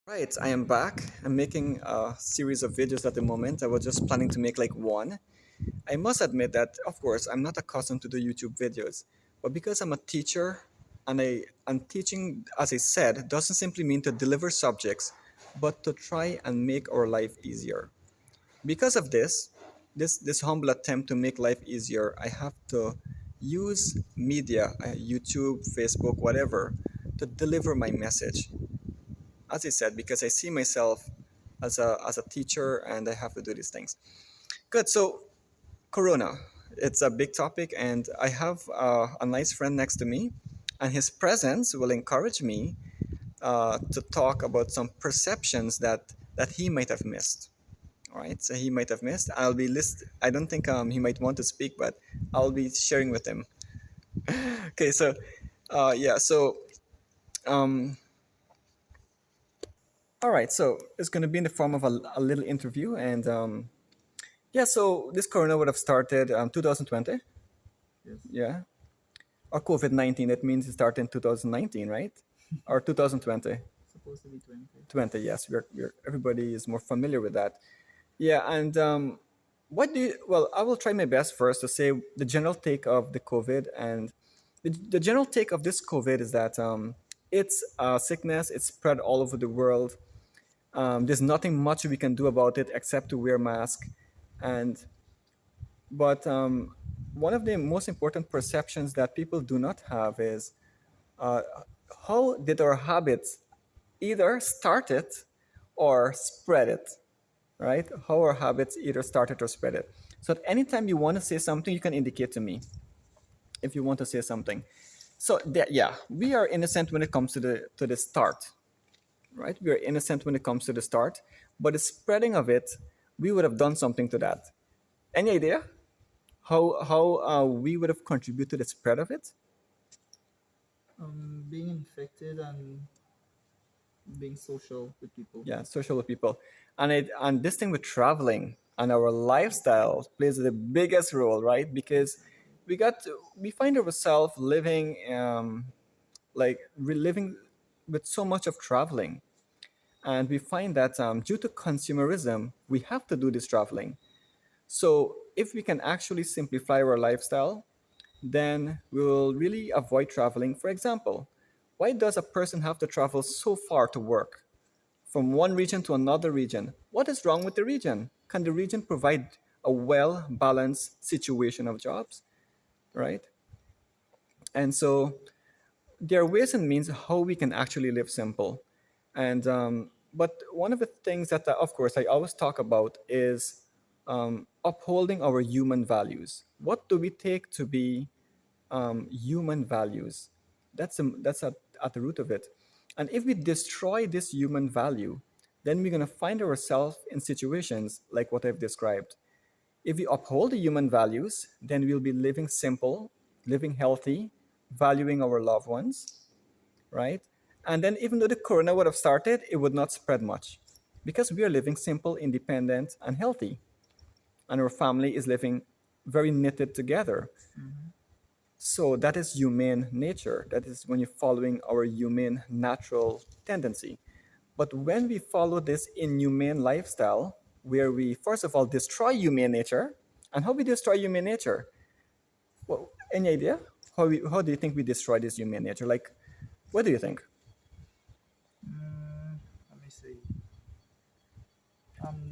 Right, I am back. I'm making a series of videos at the moment. I was just planning to make like one. I must admit that, of course, I'm not accustomed to do YouTube videos, but because I'm a teacher and teaching, as I said, doesn't simply mean to deliver subjects, but to try and make our life easier. Because of this humble attempt to make life easier, I have to use media, YouTube, Facebook, whatever, to deliver my message. As I said, because I see myself as a teacher and I have to do these things. Good. So Corona, it's a big topic, and I have a nice friend next to me, and his presence will encourage me to talk about some perceptions that he might have missed. All right, so he might have missed. I'll be list. I don't think he might want to speak, but I'll be sharing with him. Okay, so yeah, so um, all right, so it's going to be in the form of a little interview, and yeah, so this corona would have started 2020. Yes, Yeah. Or COVID-19, that means it started in 2019, right? Or 2020. supposed to be 20. 20, yes. Everybody is more familiar with that. Yeah, and well, I will try my best first to say the general take of the COVID. And the general take of this COVID is that it's a sickness, it's spread all over the world. There's nothing much we can do about it except to wear mask. And But one of the most important perceptions that people do not have is uh, how did our habits either start it or spread it, right? How our habits either started or spread it. So at any time you want to say something, you can indicate to me if you want to say something. So yeah, we are innocent when it comes to the start, right? We are innocent when it comes to the start, but the spreading of it, we would have done something to that. Any idea? How we would have contributed to the spread of it. Being infected and being social with people. Yeah, social with people, and this thing with traveling and our lifestyle plays the biggest role, right? Because we find ourselves living like reliving with so much of traveling, and we find that due to consumerism we have to do this traveling. So if we can actually simplify our lifestyle, then we will really avoid traveling. For example, why does a person have to travel so far to work from one region to another region? What is wrong with the region? Can the region provide a well balanced situation of jobs? Right? And so there are ways and means how we can actually live simple. And but one of the things that, of course, I always talk about is upholding our human values. What do we take to be human values? That's at the root of it. And if we destroy this human value, then we're going to find ourselves in situations like what I've described. If we uphold the human values, then we'll be living simple, living healthy, valuing our loved ones, right? And then even though the corona would have started, it would not spread much because we are living simple, independent, and healthy. And our family is living very knitted together. Mm-hmm. So that is humane nature. That is when you're following our humane natural tendency. But when we follow this inhumane lifestyle, where we first of all destroy human nature, and how we destroy human nature? Well, any idea? How do you think we destroy this human nature? Like, what do you think? Let me see.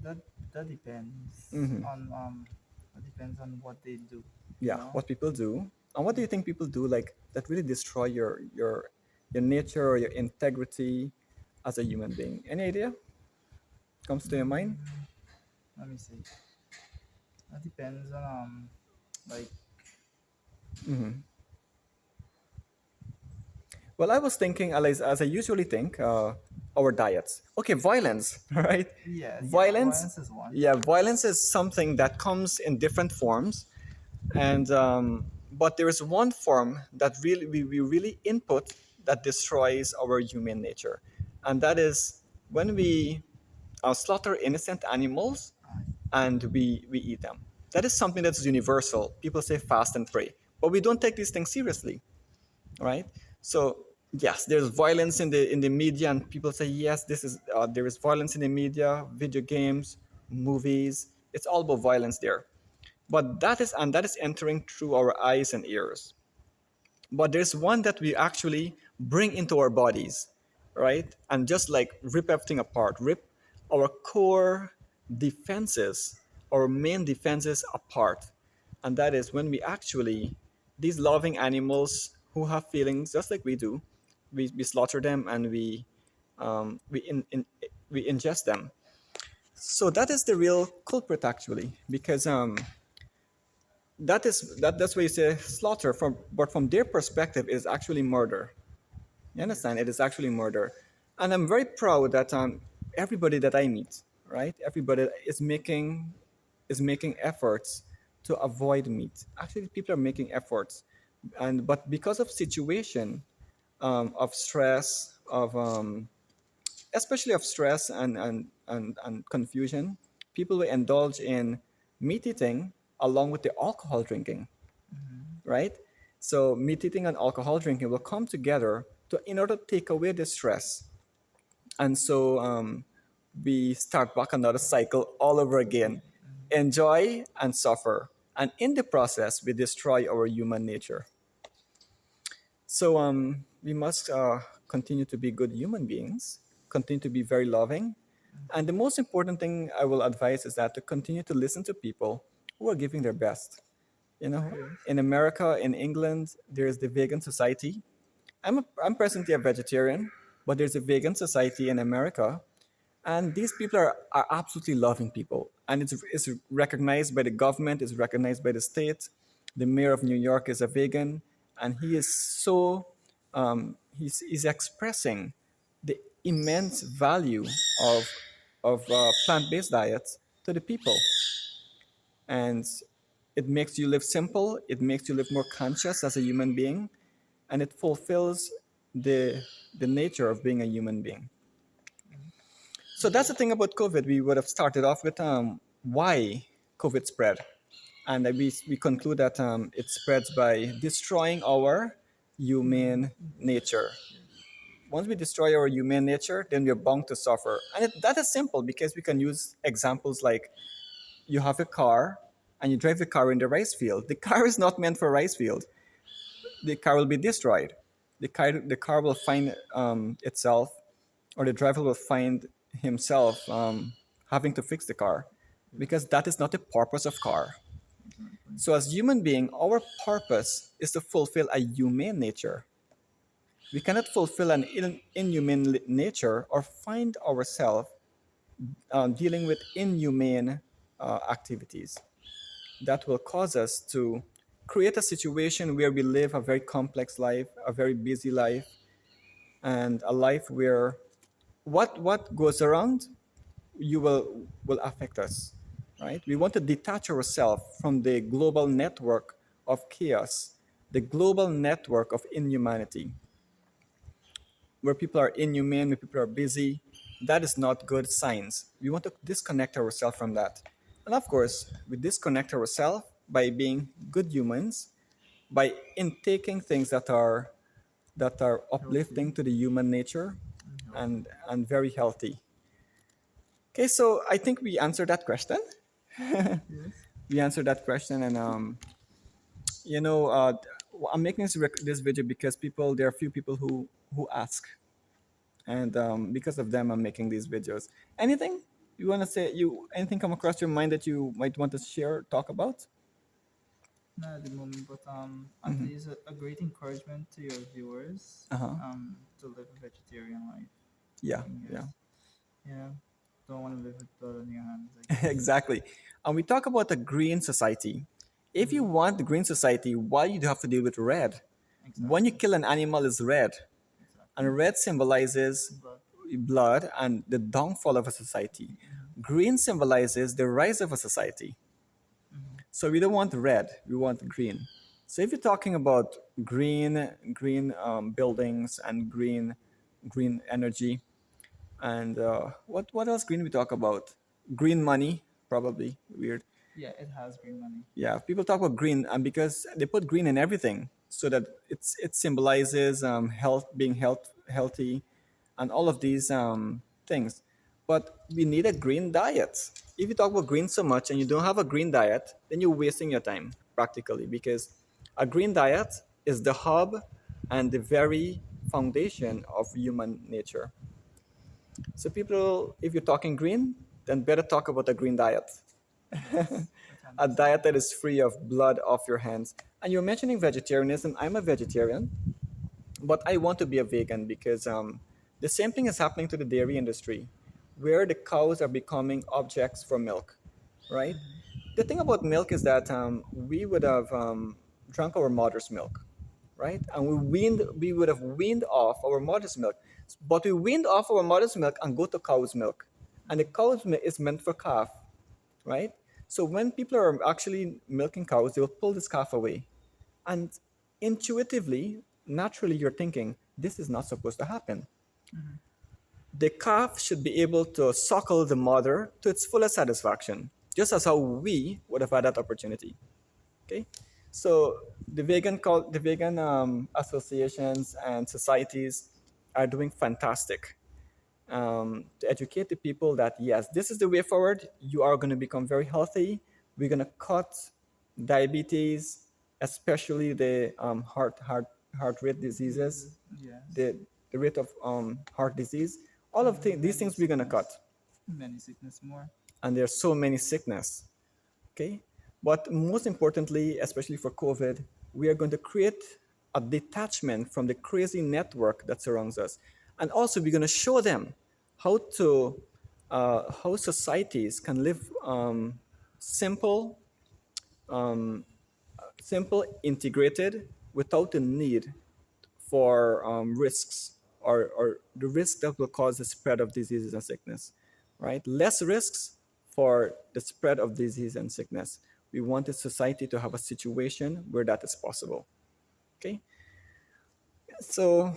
That that depends Hmm. on that depends on what they do. You Yeah, know. what people do, and what do you think people do like that really destroy your nature or your integrity as a human being? Any idea comes to your mind? Mm, Let me see. That depends on like Hmm. Well, I was thinking, as I usually think, our diets. Okay, violence, right? yeah, Violence, violence is one. yeah, violence is something that comes in different forms, and but there is one form that really we really input that destroys our human nature, and that is when we slaughter innocent animals and we eat them. That is something that's universal. People say fast and pray, but we don't take these things seriously, right? So Yes, there's violence in the media, and people say yes, this is there is violence in the media, video games, movies. It's all about violence there. But that is entering through our eyes and ears. But there's one that we actually bring into our bodies, right? And just like rip everything apart, rip our core defenses, our main defenses apart. And that is when we actually, these loving animals who have feelings just like we do, we slaughter them and we ingest them. So that is the real culprit actually, because that's why you say slaughter from, but from their perspective is actually murder. You understand? It is actually murder. And I'm very proud that everybody that I meet, right? Everybody is making efforts to avoid meat. Actually, people are making efforts, and but because of situation, of stress, of especially of stress and confusion, people will indulge in meat eating along with the alcohol drinking, Mm-hmm. right? So meat eating and alcohol drinking will come together to in order to take away the stress, and so we start back another cycle all over again. Enjoy and suffer, and in the process, we destroy our human nature. So we must continue to be good human beings, continue to be very loving, and the most important thing I will advise is that to continue to listen to people who are giving their best. You know, Yes. in America, in England, there's the vegan society. I'm presently a vegetarian, but there's a vegan society in America, and these people are absolutely loving people, and it's recognized by the government, it's recognized by the state. The mayor of New York is a vegan, and he is so he's expressing the immense value of plant-based diets to the people, and it makes you live simple, it makes you live more conscious as a human being, and it fulfills the the nature of being a human being. So that's Okay. the thing about COVID. We would have started off with why COVID spread, and we conclude that it spreads by destroying our Human human nature. nature. Yes. Once we destroy our human nature, then we're bound to suffer. And that is simple because we can use examples like you have a car and you drive the car in the rice field. The car is not meant for rice field. The car will be destroyed. The car will find itself, or the driver will find himself having to fix the car, because Yes. that is not the purpose of car. Exactly. So as human being, our purpose is to fulfill a humane nature. We cannot fulfill an inhumane nature or find ourselves dealing with inhumane activities that will cause us to create a situation where we live a very complex life, a very busy life, and a life where what goes around you will affect us, right? We want to detach ourselves from the global network of chaos, the global network of inhumanity, where people are inhumane, where people are busy. That is not good signs. We want to disconnect ourselves from that. And of course, we disconnect ourselves by being good humans, by intaking things that are Healthy uplifting to the human nature and healthy. and very healthy. Okay, so I think we answered that question. Yes. We answered that question, and you know, I'm making this video because there are a few people who ask, and because of them, I'm making these videos. Anything you want to say? Anything come across your mind that you might want to share, talk about? Not at the moment, but at least a great encouragement to your viewers Uh huh. to live a vegetarian life. Yeah, I yeah. guess. Yeah. Don't want to live with blood on your hands, I guess. Exactly. And we talk about the green society. If you Mm-hmm. want the green society, why you do have to deal with red? When you Exactly. kill an animal, is red, Exactly. and red symbolizes But blood and the downfall of a society. Green symbolizes the rise of a society. mm-hmm. So we don't want red; we want green. So if you're talking about green buildings and green energy, and what else green we talk about? Green money, probably weird. Yeah, it has green money. Yeah, people talk about green, and because they put green in everything. so that it symbolizes health, being healthy, and all of these things. But we need a green diet. If you talk about green so much and you don't have a green diet, then you're wasting your time practically, because a green diet is the hub and the very foundation of human nature. So people, if you're talking green, then better talk about a green diet. Yes, A diet that 100%. is free of blood off your hands. And you're mentioning vegetarianism. I'm a vegetarian, but I want to be a vegan because the same thing is happening to the dairy industry, where the cows are becoming objects for milk, right? The thing about milk is that we would have drunk our mother's milk, right? And we would have weaned off our mother's milk, but we weaned off our mother's milk and go to cow's milk, and the cow's milk is meant for calf, right? So when people are actually milking cows, they'll pull this calf away, and intuitively, naturally, you're thinking this is not supposed to happen. The calf should be able to suckle the mother to its fullest satisfaction, just as how we would have had that opportunity. Okay, so the vegan associations and societies are doing fantastic to educate the people that yes, this is the way forward. You are going to become very healthy. We're going to cut diabetes, especially the heart rate diseases, Diseases, yes. the rate of heart disease. All of these Many things we're going to cut, sickness. Many sickness more. and there's so many sickness. Okay, but most importantly, especially for COVID, we are going to create a detachment from the crazy network that surrounds us, and also we're going to show them how to how societies can live simple, simple, integrated, without the need for risks, or the risk that will cause the spread of diseases and sickness, right? Less risks for the spread of disease and sickness. We want the society to have a situation where that is possible. Okay, so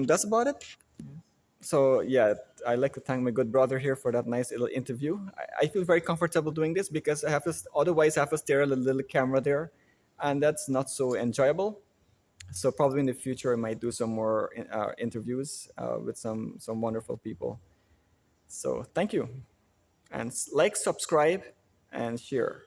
that's about it. Yes. So yeah, I'd like to thank my good brother here for that nice little interview. I feel very comfortable doing this because I have to otherwise I have to stare at a little camera there, and that's not so enjoyable. So probably in the future I might do some more interviews with some wonderful people. So thank you, and like, subscribe, and share.